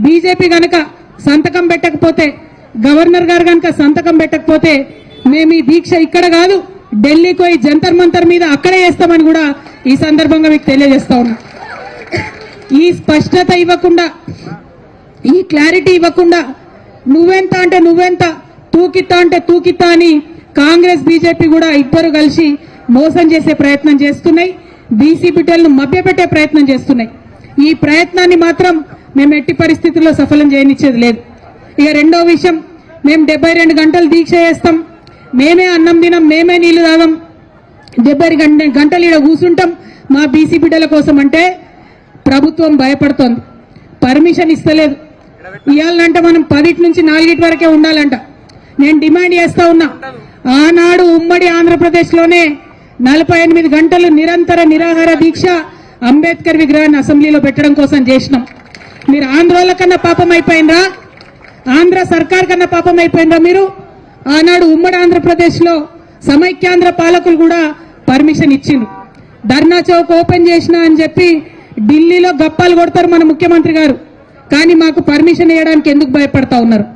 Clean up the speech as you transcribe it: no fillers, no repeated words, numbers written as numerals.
BJP గనక సంతకం పెట్టకపోతే, గవర్నర్ గారు గనక సంతకం పెట్టకపోతే మేము ఈ దీక్ష ఇక్కడ కాదు ఢిల్లీకి పోయి జంతర్ మంతర్ మీద అక్కడే చేస్తామని కూడా ఈ సందర్భంగా మీకు తెలియజేస్తా ఉన్నా. ఈ స్పష్టత ఇవ్వకుండా, ఈ క్లారిటీ ఇవ్వకుండా నువ్వెంత అంటే నువ్వెంత, తూకిత్తా అంటే తూకిత్తా అని కాంగ్రెస్ బీజేపీ కూడా ఇద్దరు కలిసి మోసం చేసే ప్రయత్నం చేస్తున్నాయి. బీసీ బిడ్డలను మభ్యపెట్టే ప్రయత్నం చేస్తున్నాయి. ఈ ప్రయత్నాన్ని మాత్రం మేము ఎట్టి పరిస్థితుల్లో సఫలం చేయనిచ్చేది లేదు. ఇక రెండో విషయం, మేము 72 గంటలు దీక్ష చేస్తాం, మేమే అన్నం తినం, మేమే నీళ్లు తాగం, 72 గంటలు ఇక్కడ కూర్చుంటాం మా బీసీ బిడ్డల కోసం అంటే ప్రభుత్వం భయపడుతోంది, పర్మిషన్ ఇస్తలేదు. ఇవ్వాలంటే మనం 10 నుంచి 4 వరకే ఉండాలంట. నేను డిమాండ్ చేస్తా ఉన్నా, ఆనాడు ఉమ్మడి ఆంధ్రప్రదేశ్లోనే 48 గంటలు నిరంతర నిరాహార దీక్ష అంబేద్కర్ విగ్రహాన్ని అసెంబ్లీలో పెట్టడం కోసం చేసినాం. మీరు ఆంధ్రోల కన్నా పాపం అయిపోయినరా? ఆంధ్ర సర్కార్ కన్నా పాపం అయిపోయినరా మీరు? ఆనాడు ఉమ్మడి ఆంధ్రప్రదేశ్లో సమైక్యాంధ్ర పాలకులు కూడా పర్మిషన్ ఇచ్చిండ్రు. ధర్నా చౌక్ ఓపెన్ చేసినా అని చెప్పి ఢిల్లీలో గప్పాలు కొడతారు మన ముఖ్యమంత్రి గారు, కానీ మాకు పర్మిషన్ ఇవ్వడానికి ఎందుకు భయపడతా ఉన్నారు?